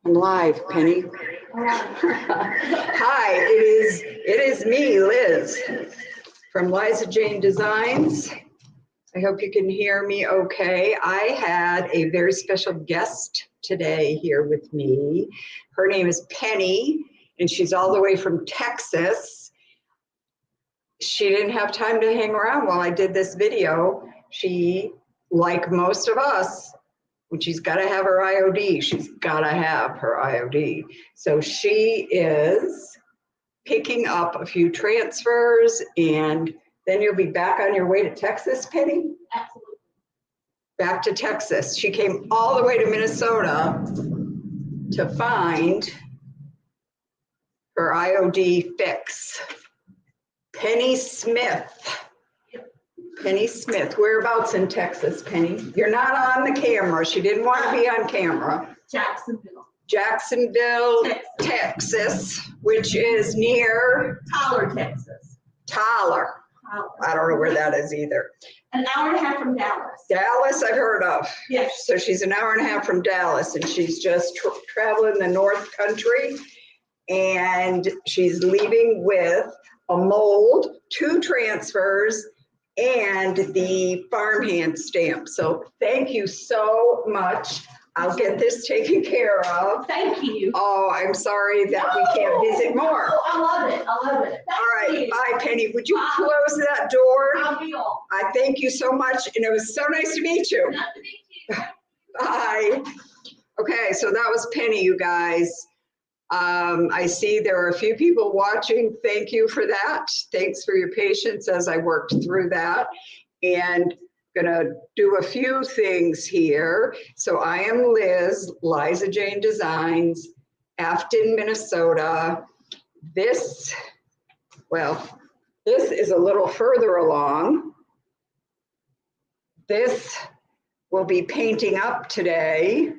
I'm live, Penny. Hi, it is me, Liz, from Liza Jane Designs. I hope you can hear me okay. I had a very special guest today here with me. Her name is Penny, and she's all the way from Texas. She didn't have time to hang around while I did this video. She, like most of us, when she's got to have her IOD, she's got to have her IOD. So she is picking up a few transfers, and then you'll be back on your way to Texas, Penny? Absolutely. Back to Texas. She came all the way to Minnesota to find her IOD fix. Penny Smith. Penny Smith, whereabouts in Texas, Penny? You're not on the camera. She didn't want to be on camera. Jacksonville. Jacksonville, Texas, which is near Tyler, Texas. Tyler. I don't know where that is either. An hour and a half from Dallas. Dallas, I've heard of. Yes. So she's an hour and a half from Dallas, and she's just traveling the North Country, and she's leaving with a mold, 2 transfers, and the farmhand stamp. So thank you so much. I'll get this taken care of. Thank you. Oh, I'm sorry that we can't visit more. Oh, I love it. I love it. All right, bye, Penny. Would you close that door? I will. I thank you so much, and it was so nice to meet you. Nice to meet you. Bye. Okay, so that was Penny, you guys. I see there are a few people watching. Thank you for that. Thanks for your patience as I worked through that. And gonna do a few things here. So I am Liz, Liza Jane Designs, Afton, Minnesota. This is a little further along. This will be painting up today.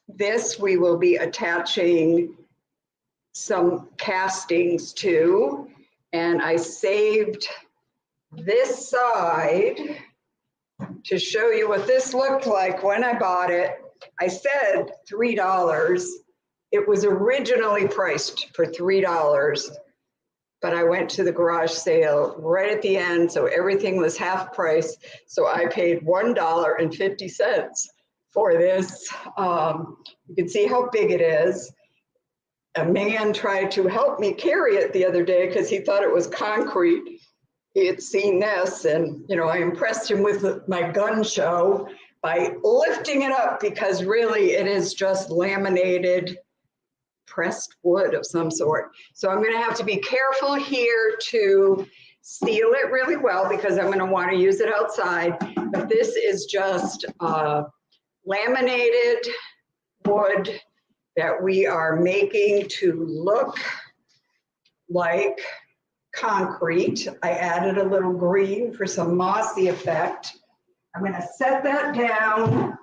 This we will be attaching some castings to, and I saved this side to show you what this looked like when I bought it. I said $3. It was originally priced for $3, but I went to the garage sale right at the end, so everything was half price. So I paid $1.50 for this. You can see how big it is. A man tried to help me carry it the other day because he thought it was concrete. He had seen this, and I impressed him with my gun show by lifting it up, because really it is just laminated pressed wood of some sort. So I'm going to have to be careful here to seal it really well, because I'm going to want to use it outside. But this is just laminated wood that we are making to look like concrete. I added a little green for some mossy effect. I'm going to set that down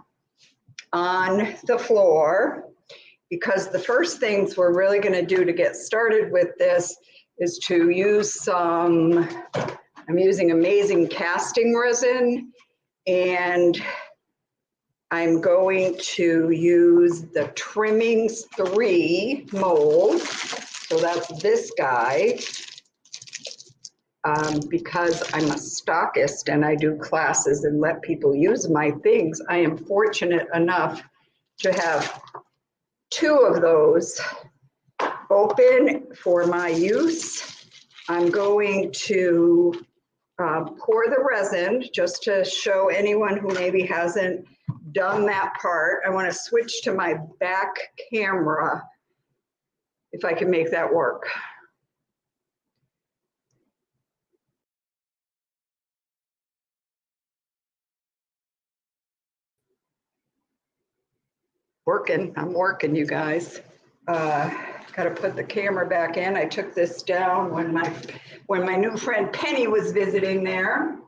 on the floor, because the first things we're really going to do to get started with this is to use some, I'm using amazing casting resin, and I'm going to use the Trimmings III mold. So that's this guy. Because I'm a stockist and I do classes and let people use my things, I am fortunate enough to have 2 of those open for my use. I'm going to pour the resin just to show anyone who maybe hasn't done that part. I want to switch to my back camera if I can make that work. I'm working, you guys. Got to put the camera back in. I took this down when my new friend Penny was visiting there.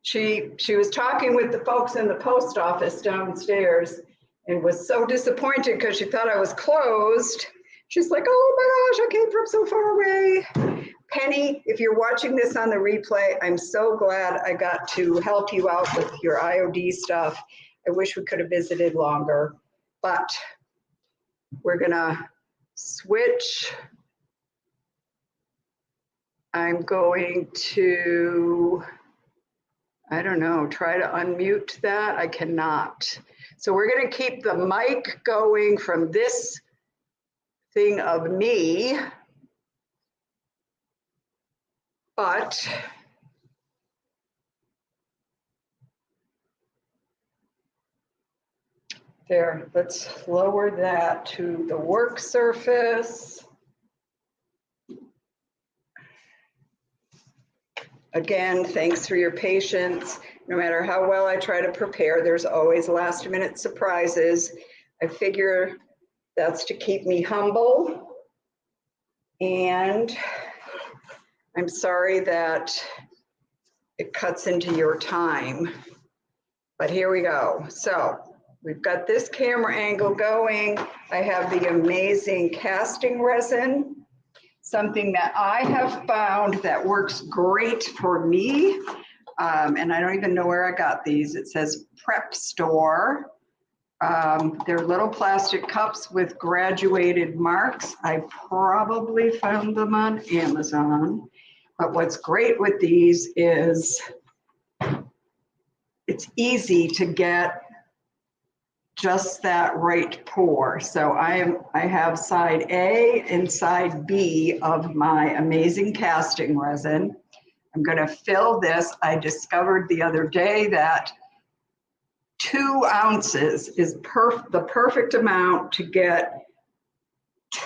She was talking with the folks in the post office downstairs and was so disappointed because she thought I was closed. She's like, oh my gosh, I came from so far away. Penny, if you're watching this on the replay, I'm so glad I got to help you out with your IOD stuff. I wish we could have visited longer. but we're gonna switch. I'm going to, I don't know, try to unmute that. I cannot. So we're gonna keep the mic going from this thing of me, but there, let's lower that to the work surface. Again, thanks for your patience. No matter how well I try to prepare, there's always last minute surprises. I figure that's to keep me humble. And I'm sorry that it cuts into your time, but here we go. So we've got this camera angle going. I have the amazing casting resin, something that I have found that works great for me. And I don't even know where I got these. It says Prep Store. They're little plastic cups with graduated marks. I probably found them on Amazon. But what's great with these is it's easy to get just that right pour. So I have side A and side B of my amazing casting resin. I'm going to fill this. I discovered the other day that 2 ounces is the perfect amount to get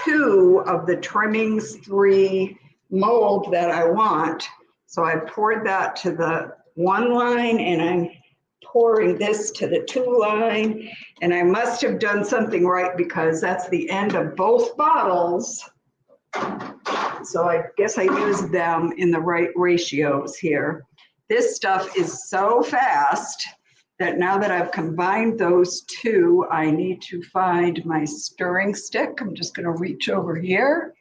2 of the Trimmings III mold that I want. So I poured that to the 1 line, and I'm pouring this to the 2 line, and I must have done something right because that's the end of both bottles. So I guess I used them in the right ratios here. This stuff is so fast that now that I've combined those 2, I need to find my stirring stick. I'm just gonna reach over here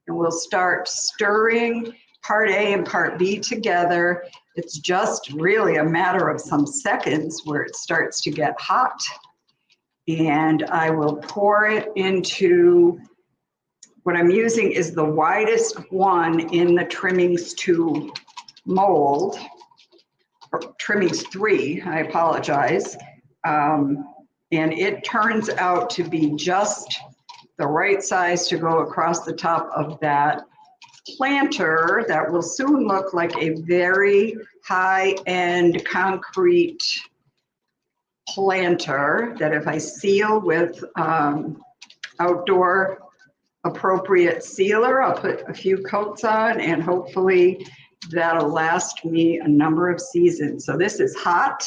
and we'll start stirring part A and part B together. It's just really a matter of some seconds where it starts to get hot. And I will pour it into, what I'm using is the widest one in the Trimmings II mold, or Trimmings III, I apologize. And it turns out to be just the right size to go across the top of that planter that will soon look like a very high-end concrete planter that if I seal with outdoor appropriate sealer, I'll put a few coats on and hopefully that'll last me a number of seasons. So this is hot.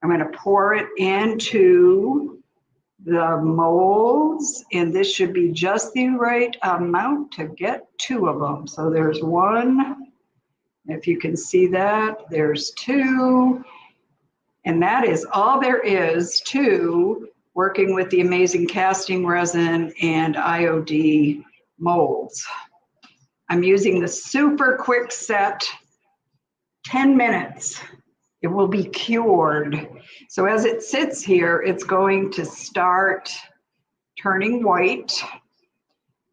I'm going to pour it into the molds, and this should be just the right amount to get 2 of them. So there's 1, if you can see that, there's 2, and that is all there is to working with the amazing casting resin and IOD molds. I'm using the super quick set, 10 minutes. It will be cured. So as it sits here, it's going to start turning white.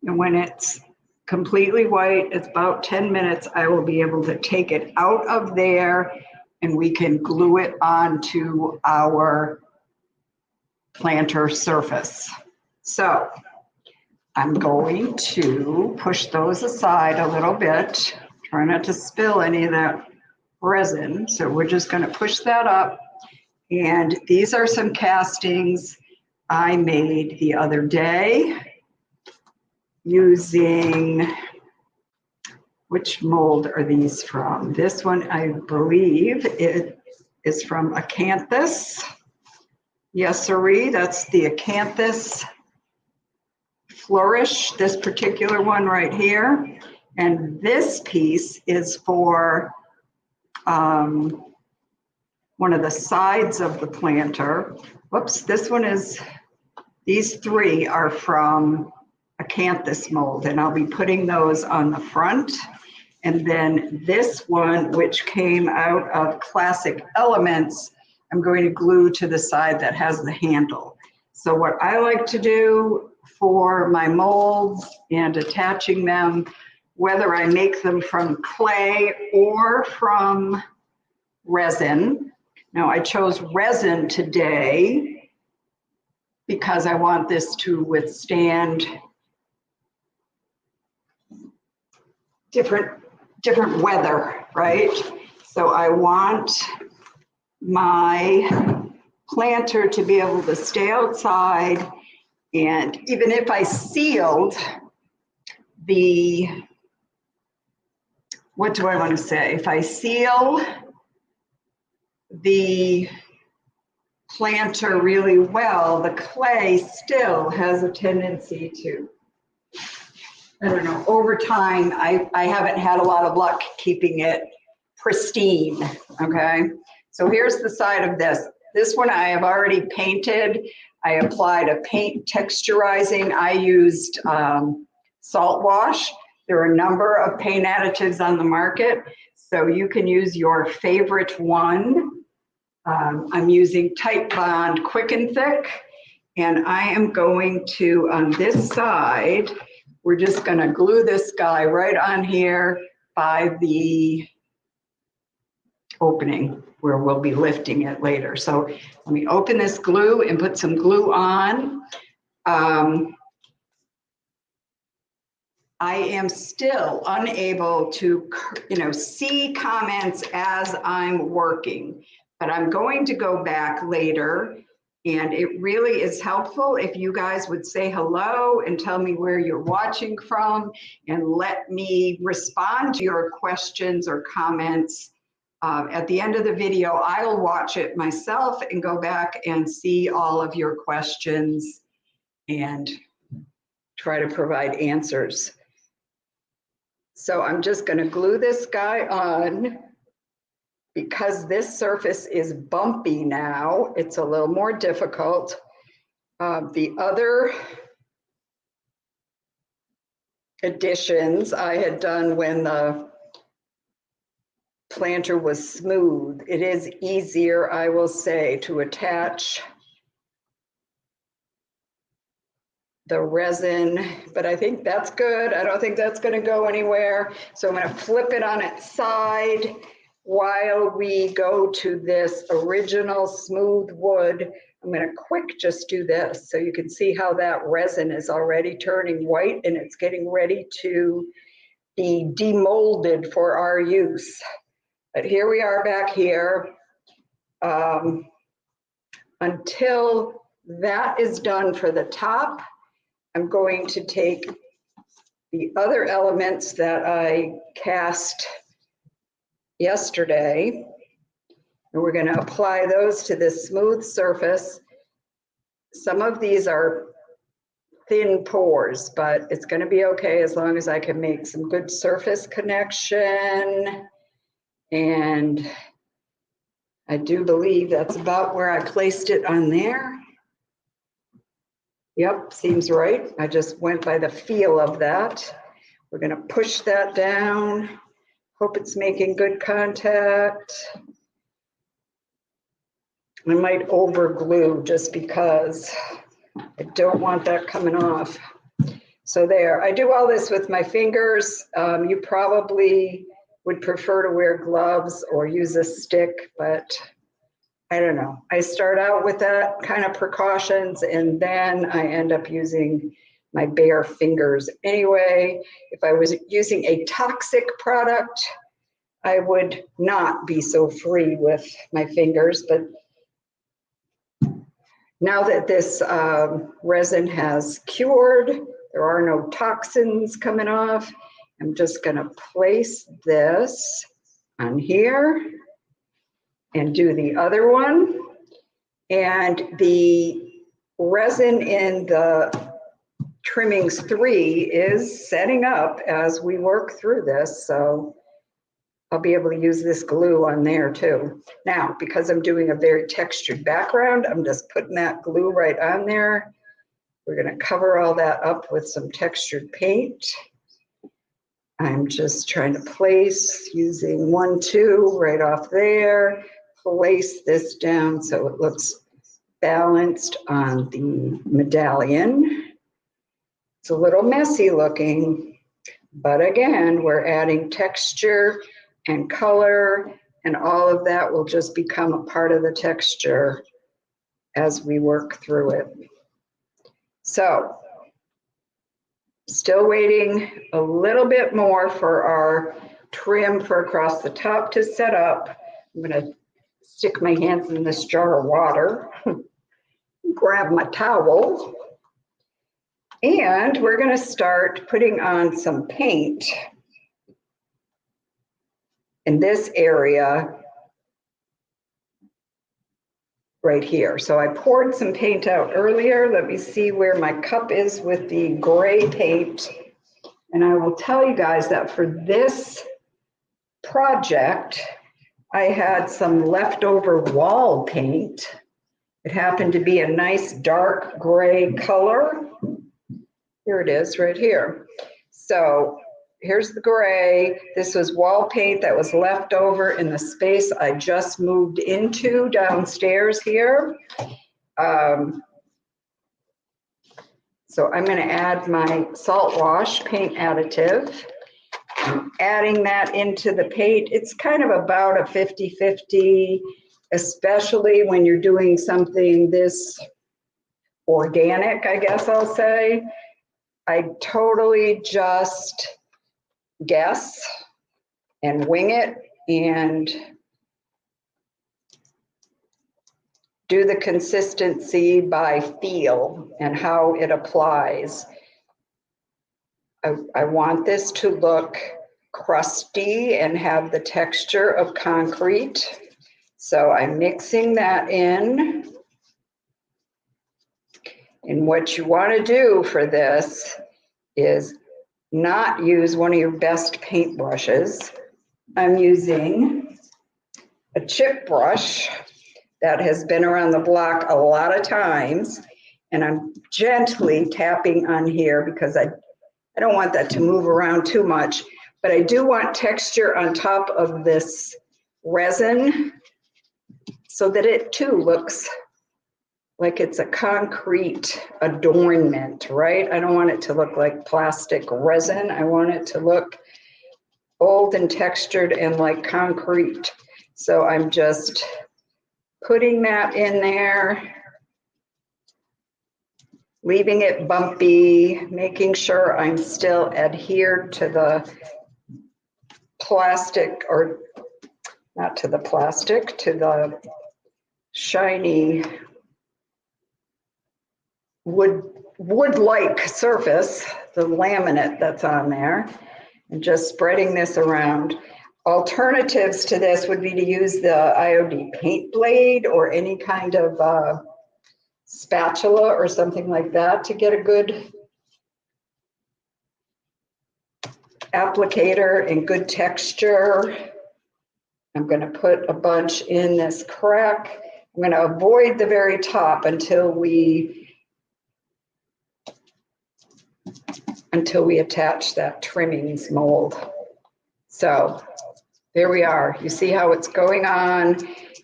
And when it's completely white, it's about 10 minutes, I will be able to take it out of there and we can glue it onto our planter surface. So I'm going to push those aside a little bit, try not to spill any of that resin. So we're just going to push that up. And these are some castings I made the other day using, which mold are these from? This one, I believe it is from Acanthus. Yes, sirree, that's the Acanthus Flourish, this particular one right here. And this piece is for one of the sides of the planter. Whoops, this one is, these 3 are from Acanthus mold, and I'll be putting those on the front. And then this one, which came out of Classic Elements, I'm going to glue to the side that has the handle. So what I like to do for my molds and attaching them, whether I make them from clay or from resin. Now I chose resin today because I want this to withstand different weather, right? So I want my planter to be able to stay outside, and even if I sealed the, what do I want to say? If I seal the planter really well, the clay still has a tendency to, I don't know, over time, I haven't had a lot of luck keeping it pristine, okay? So here's the side of this. This one I have already painted. I applied a paint texturizing. I used salt wash. There are a number of paint additives on the market, so you can use your favorite one. I'm using Titebond Quick and Thick, and I am going to, on this side, we're just gonna glue this guy right on here by the opening where we'll be lifting it later. So let me open this glue and put some glue on. I am still unable to, see comments as I'm working, but I'm going to go back later, and it really is helpful if you guys would say hello and tell me where you're watching from and let me respond to your questions or comments. At the end of the video, I'll watch it myself and go back and see all of your questions and try to provide answers. So I'm just going to glue this guy on. Because this surface is bumpy now, it's a little more difficult. The other additions I had done when the planter was smooth. It is easier, I will say, to attach the resin, but I think that's good. I don't think that's going to go anywhere. So I'm going to flip it on its side while we go to this original smooth wood. I'm going to quick just do this so you can see how that resin is already turning white and it's getting ready to be demolded for our use. But here we are back here. Until that is done for the top, I'm going to take the other elements that I cast yesterday, and we're going to apply those to this smooth surface. Some of these are thin pores, but it's going to be okay as long as I can make some good surface connection. And I do believe that's about where I placed it on there. Yep, seems right. I just went by the feel of that. We're going to push that down. Hope it's making good contact. I might over glue just because I don't want that coming off. So there, I do all this with my fingers. You probably would prefer to wear gloves or use a stick, but I don't know. I start out with that kind of precautions and then I end up using my bare fingers. Anyway, if I was using a toxic product, I would not be so free with my fingers, but now that this resin has cured, there are no toxins coming off. I'm just going to place this on here and do the other one. And the resin in the Trimmings 3 is setting up as we work through this. So I'll be able to use this glue on there too. Now, because I'm doing a very textured background, I'm just putting that glue right on there. We're going to cover all that up with some textured paint. I'm just trying to place using 1, 2 right off there. Place this down so it looks balanced on the medallion. It's a little messy looking, but again, we're adding texture and color, and all of that will just become a part of the texture as we work through it. So, still waiting a little bit more for our trim for across the top to set up. I'm gonna stick my hands in this jar of water, grab my towel, and we're gonna start putting on some paint in this area right here. So I poured some paint out earlier. Let me see where my cup is with the gray paint. And I will tell you guys that for this project, I had some leftover wall paint. It happened to be a nice dark gray color. Here it is right here. So here's the gray. This was wall paint that was left over in the space I just moved into downstairs here. So I'm going to add my salt wash paint additive. I'm adding that into the paint. It's kind of about a 50-50, especially when you're doing something this organic, I guess I'll say. I totally just guess and wing it and do the consistency by feel and how it applies. I want this to look crusty and have the texture of concrete. So I'm mixing that in. And what you want to do for this is not use one of your best paint brushes. I'm using a chip brush that has been around the block a lot of times, and I'm gently tapping on here because I don't want that to move around too much, but I do want texture on top of this resin so that it too looks like it's a concrete adornment, right? I don't want it to look like plastic resin. I want it to look old and textured and like concrete. So I'm just putting that in there, leaving it bumpy, making sure I'm still adhered to the plastic, or not to the plastic, to the shiny wood-like surface, the laminate that's on there, and just spreading this around. Alternatives to this would be to use the IOD paint blade or any kind of spatula or something like that to get a good applicator and good texture. I'm going to put a bunch in this crack. I'm going to avoid the very top until we attach that trimmings mold. So there we are. You see how it's going on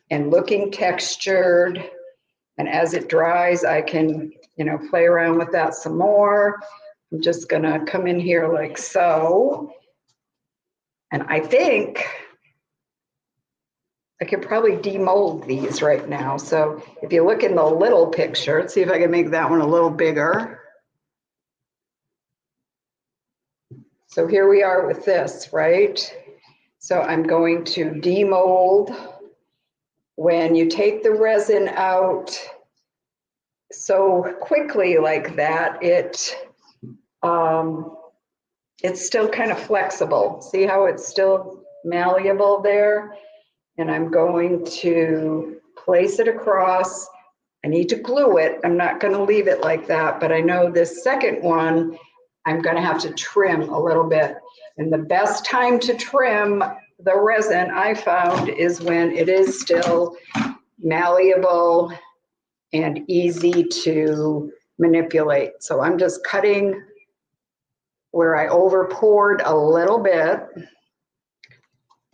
and looking textured. And as it dries, I can, play around with that some more. I'm just gonna come in here like so. And I think I could probably demold these right now. So if you look in the little picture, let's see if I can make that one a little bigger. So here we are with this, right? So I'm going to demold. When you take the resin out so quickly like that, it's still kind of flexible. See how it's still malleable there? And I'm going to place it across. I need to glue it. I'm not going to leave it like that, but I know this second one, I'm going to have to trim a little bit. And the best time to trim the resin I found is when it is still malleable and easy to manipulate. So I'm just cutting where I over poured a little bit,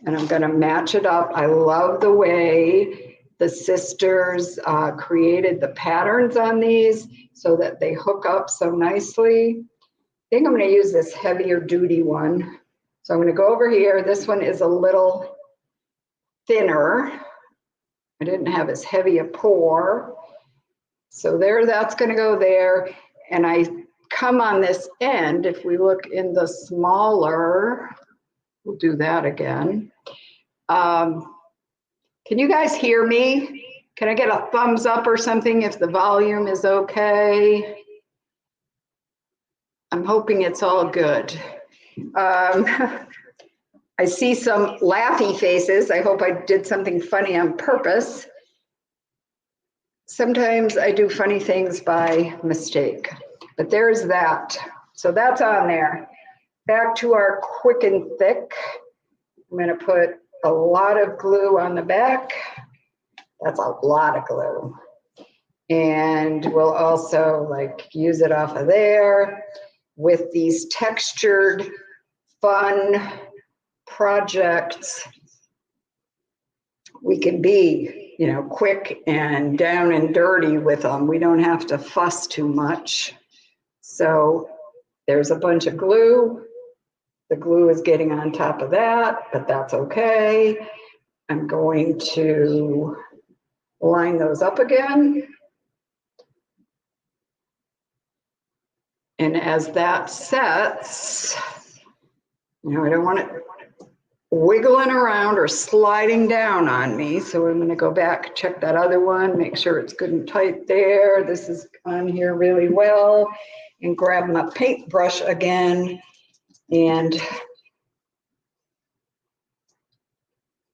and I'm going to match it up. I love the way the sisters created the patterns on these so that they hook up so nicely. I think I'm going to use this heavier duty one. So I'm going to go over here. This one is a little thinner. I didn't have as heavy a pour. So there, that's going to go there. And I come on this end. If we look in the smaller, we'll do that again. Can you guys hear me? Can I get a thumbs up or something if the volume is okay? I'm hoping it's all good. I see some laughy faces. I hope I did something funny on purpose. Sometimes I do funny things by mistake, but there's that. So that's on there. Back to our quick and thick. I'm going to put a lot of glue on the back. That's a lot of glue. And we'll also like use it off of there with these textured, fun projects. We can be, you know, quick and down and dirty with them. We don't have to fuss too much. So there's a bunch of glue. The glue is getting on top of that, but that's okay. I'm going to line those up again. And as that sets, you know, I don't want it wiggling around or sliding down on me. So I'm going to go back, check that other one, make sure it's good and tight there. This is on here really well. And grab my paintbrush again and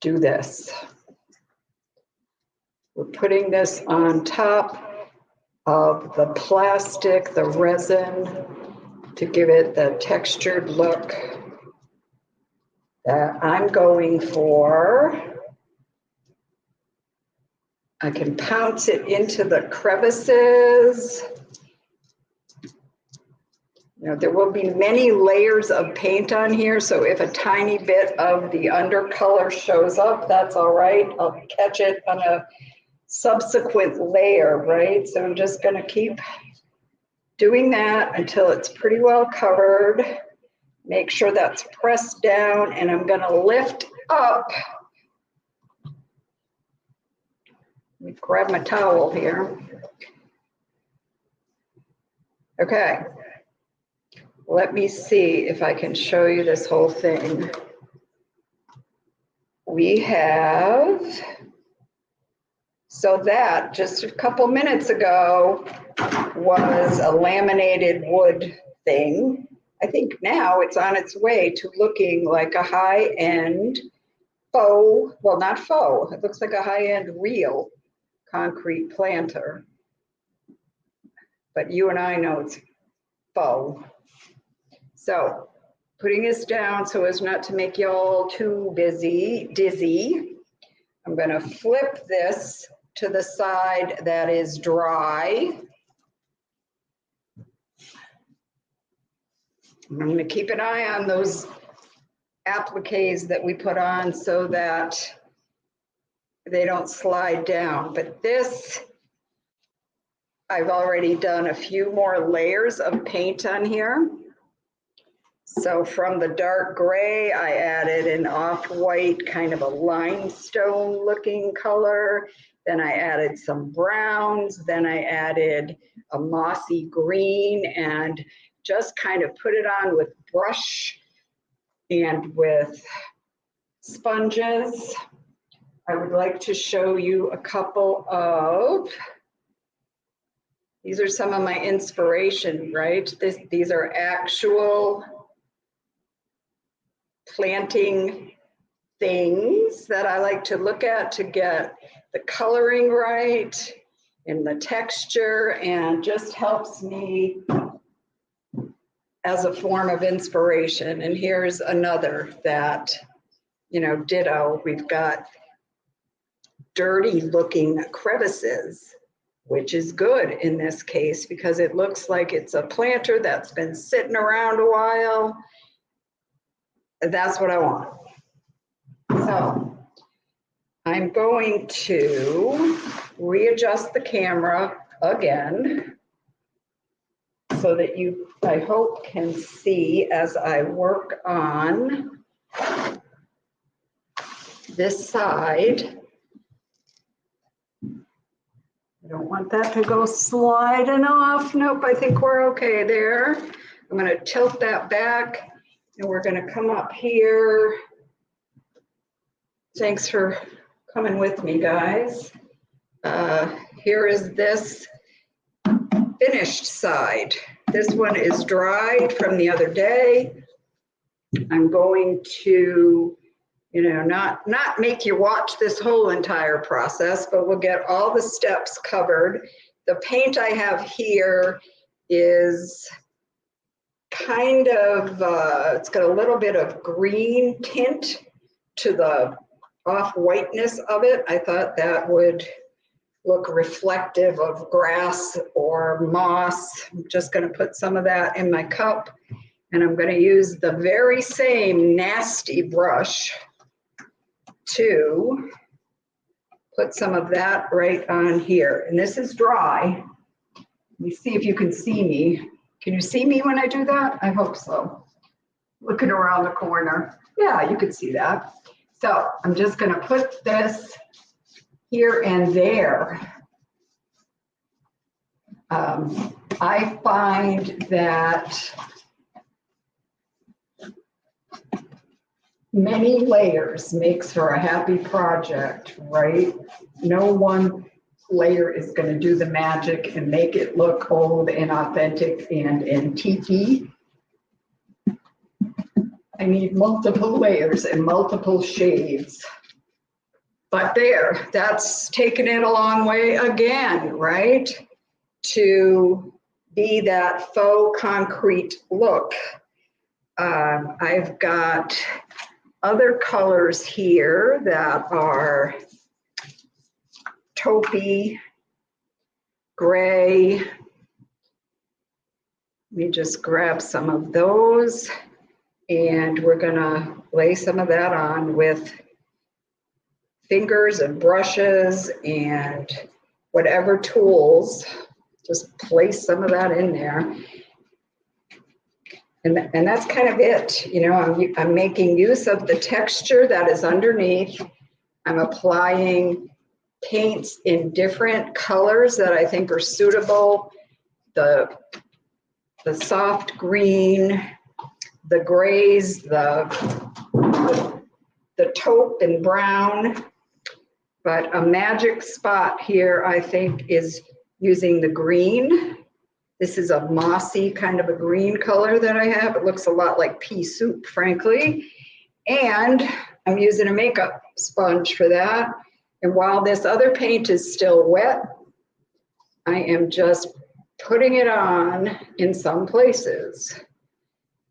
do this. We're putting this on top of the plastic, the resin, to give it the textured look that I'm going for. I can pounce it into the crevices. You know, there will be many layers of paint on here, so if a tiny bit of the undercolor shows up, that's all right. I'll catch it on a subsequent layer, right? So I'm just going to keep doing that until it's pretty well covered. Make sure that's pressed down, and I'm going to lift up. Let me grab my towel here. Okay. Let me see if I can show you this whole thing. We have, so that just a couple minutes ago was a laminated wood thing. I think now it's on its way to looking like a high-end faux, well, not faux, it looks like a high-end real concrete planter. But you and I know it's faux. So putting this down so as not to make you all too dizzy, I'm going to flip this to the side that is dry. I'm going to keep an eye on those appliques that we put on so that they don't slide down. But this, I've already done a few more layers of paint on here. So from the dark gray, I added an off-white, kind of a limestone looking color. Then I added some browns. Then I added a mossy green and just kind of put it on with brush and with sponges. I would like to show you a couple of, these are some of my inspiration, right? These are actual planting things that I like to look at to get the coloring right and the texture, and just helps me as a form of inspiration. And here's another that, you know, ditto. We've got dirty looking crevices, which is good in this case because it looks like it's a planter that's been sitting around a while. That's what I want. So I'm going to readjust the camera again so that you, I hope, can see as I work on this side. I don't want that to go sliding off. Nope, I think we're okay there. I'm going to tilt that back and we're going to come up here. Thanks for coming with me, guys. Here is this finished side. This one is dried from the other day. I'm going to, not make you watch this whole entire process, but we'll get all the steps covered. The paint I have here is kind of, it's got a little bit of green tint to the off-whiteness of it. I thought that would look reflective of grass or moss. I'm just going to put some of that in my cup, and I'm going to use the very same nasty brush to put some of that right on here. And this is dry. Let me see if you can see me. Can you see me when I do that? I hope so. Looking around the corner. Yeah, you can see that. So I'm just going to put this here and there. I find that many layers makes for a happy project, right? No one layer is going to do the magic and make it look old and authentic and antique-y. I need multiple layers and multiple shades. But there, that's taken it a long way again, right? To be that faux concrete look. I've got other colors here that are taupey, gray. Let me just grab some of those, and we're gonna lay some of that on with fingers and brushes and whatever tools. Just place some of that in there. And that's kind of it. I'm making use of the texture that is underneath. I'm applying paints in different colors that I think are suitable. The soft green, the grays, the taupe and brown. But a magic spot here, I think, is using the green. This is a mossy kind of a green color that I have. It looks a lot like pea soup, frankly. And I'm using a makeup sponge for that. And while this other paint is still wet, I am just putting it on in some places.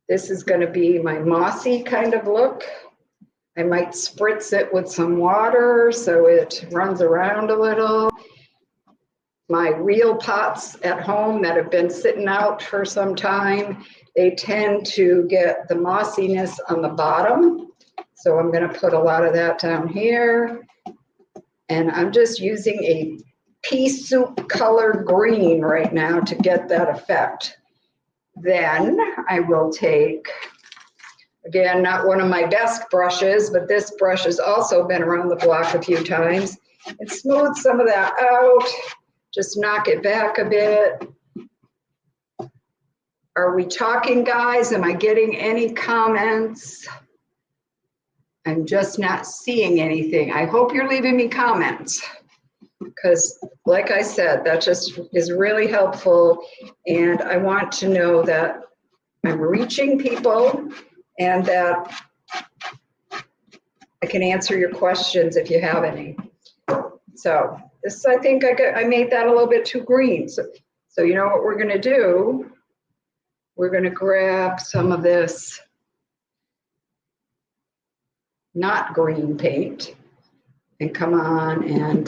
This is going to be my mossy kind of look. I might spritz it with some water so it runs around a little. My real pots at home that have been sitting out for some time, they tend to get the mossiness on the bottom. So I'm going to put a lot of that down here. And I'm just using a pea soup color green right now to get that effect. Then I will take, again, not one of my best brushes, but this brush has also been around the block a few times, and smooth some of that out. Just knock it back a bit. Are we talking, guys? Am I getting any comments? I'm just not seeing anything. I hope you're leaving me comments, because like I said, that just is really helpful. And I want to know that I'm reaching people and that I can answer your questions if you have any. So this, I think I made that a little bit too green. So you know what we're gonna do? We're gonna grab some of this not green paint and come on and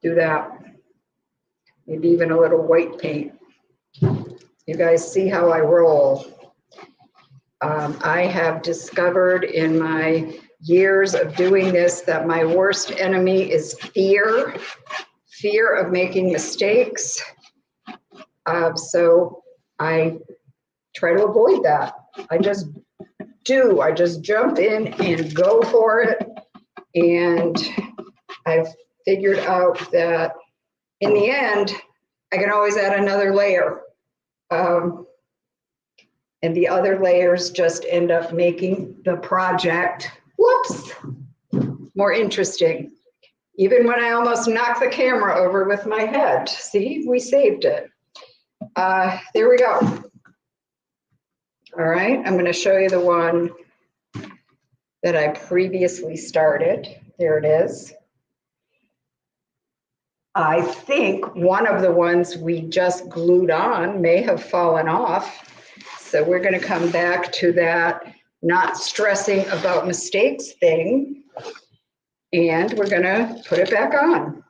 do that. Maybe even a little white paint. You guys see how I roll. I have discovered in my years of doing this that my worst enemy is fear of making mistakes. So I try to avoid that. I just jump in and go for it. And I've figured out that in the end, I can always add another layer. And the other layers just end up making the project, whoops, more interesting. Even when I almost knocked the camera over with my head. See, we saved it. There we go. All right, I'm going to show you the one that I previously started. There it is. I think one of the ones we just glued on may have fallen off. So we're going to come back to that not stressing about mistakes thing. And we're going to put it back on.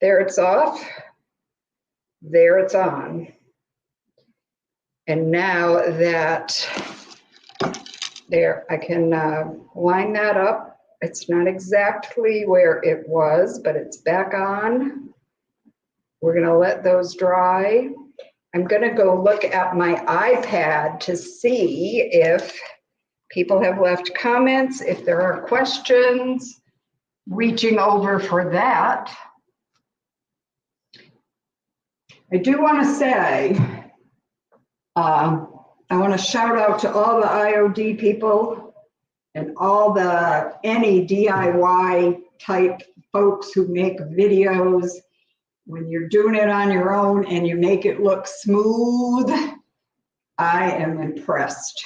There it's off. There it's on. And now that there, I can line that up. It's not exactly where it was, but it's back on. We're going to let those dry. I'm going to go look at my iPad to see if people have left comments, if there are questions. Reaching over for that. I do want to say, I want to shout out to all the IOD people and all the any DIY type folks who make videos. When you're doing it on your own and you make it look smooth, I am impressed.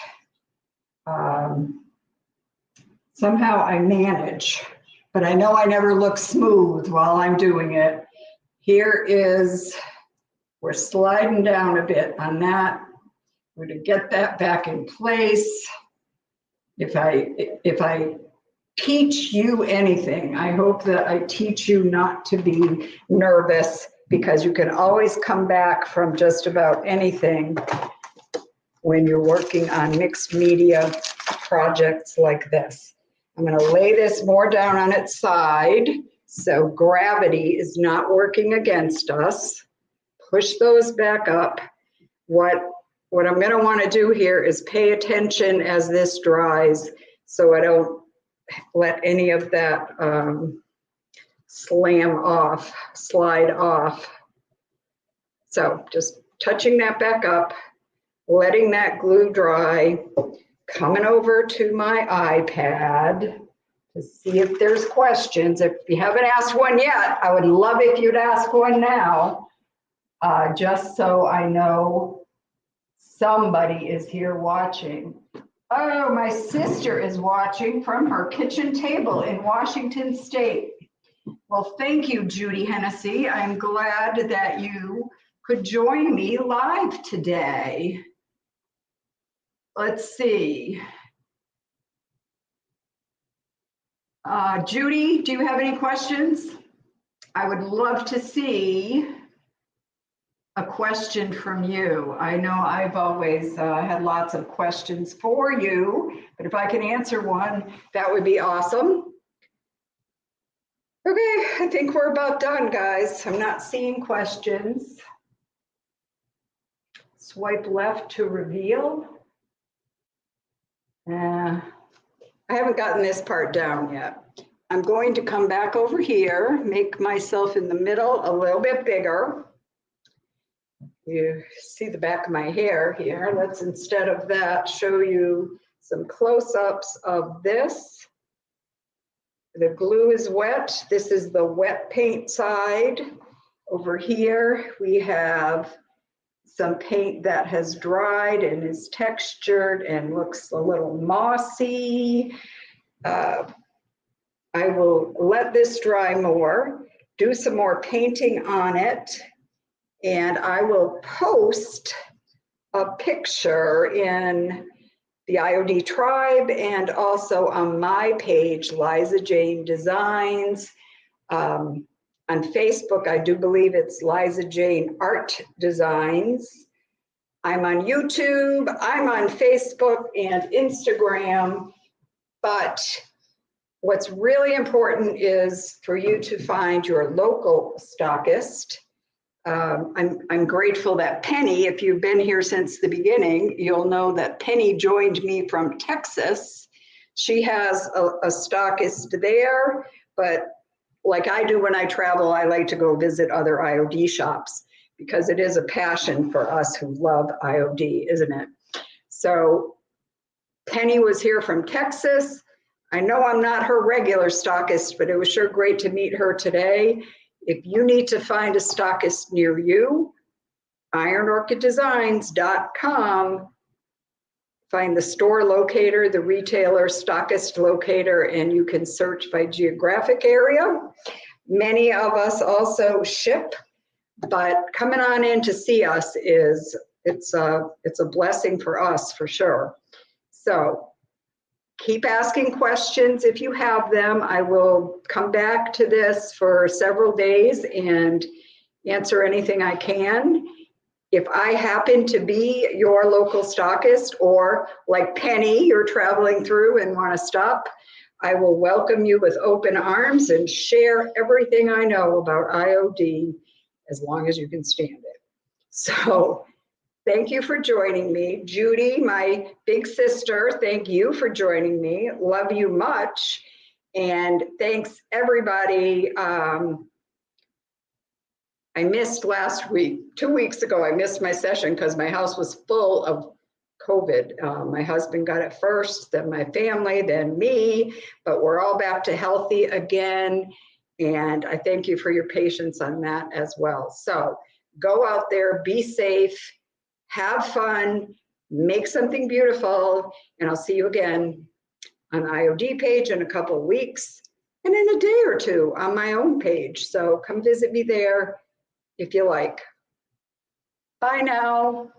Somehow I manage, but I know I never look smooth while I'm doing it. Here is, we're sliding down a bit on that. We're to get that back in place. If I teach you anything, I hope that I teach you not to be nervous, because you can always come back from just about anything when you're working on mixed media projects like this. I'm going to lay this more down on its side so gravity is not working against us. Push those back up. What I'm going to want to do here is pay attention as this dries so I don't let any of that slide off. So just touching that back up, letting that glue dry, coming over to my iPad to see if there's questions. If you haven't asked one yet, I would love if you'd ask one now, just so I know somebody is here watching. Oh, my sister is watching from her kitchen table in Washington State. Well, thank you, Judy Hennessy. I'm glad that you could join me live today. Let's see. Judy, do you have any questions? I would love to see a question from you. I know I've always had lots of questions for you, but if I can answer one, that would be awesome. Okay, I think we're about done, guys. I'm not seeing questions. Swipe left to reveal. I haven't gotten this part down yet. I'm going to come back over here, make myself in the middle a little bit bigger. You see the back of my hair here. Let's, instead of that, show you some close-ups of this. The glue is wet. This is the wet paint side. Over here, we have some paint that has dried and is textured and looks a little mossy. I will let this dry more, do some more painting on it, and I will post a picture in the IOD tribe and also on my page, Liza Jane Designs. On Facebook, I do believe it's Liza Jane Art Designs. I'm on YouTube, I'm on Facebook and Instagram. But what's really important is for you to find your local stockist. I'm grateful that Penny, if you've been here since the beginning, you'll know that Penny joined me from Texas. She has a stockist there, but like I do when I travel, I like to go visit other IOD shops because it is a passion for us who love IOD, isn't it? So Penny was here from Texas. I know I'm not her regular stockist, but it was sure great to meet her today. If you need to find a stockist near you, ironorchiddesigns.com. Find the store locator, the retailer stockist locator, and you can search by geographic area. Many of us also ship, but coming on in to see us it's a blessing for us for sure. So keep asking questions if you have them. I will come back to this for several days and answer anything I can. If I happen to be your local stockist, or like Penny, you're traveling through and want to stop, I will welcome you with open arms and share everything I know about IOD as long as you can stand it. So thank you for joining me. Judy, my big sister, thank you for joining me. Love you much. And thanks everybody. I missed last week, 2 weeks ago, I missed my session because my house was full of COVID. My husband got it first, then my family, then me, but we're all back to healthy again. And I thank you for your patience on that as well. So go out there, be safe, have fun, make something beautiful, and I'll see you again on the IOD page in a couple of weeks and in a day or two on my own page. So come visit me there if you like. Bye now.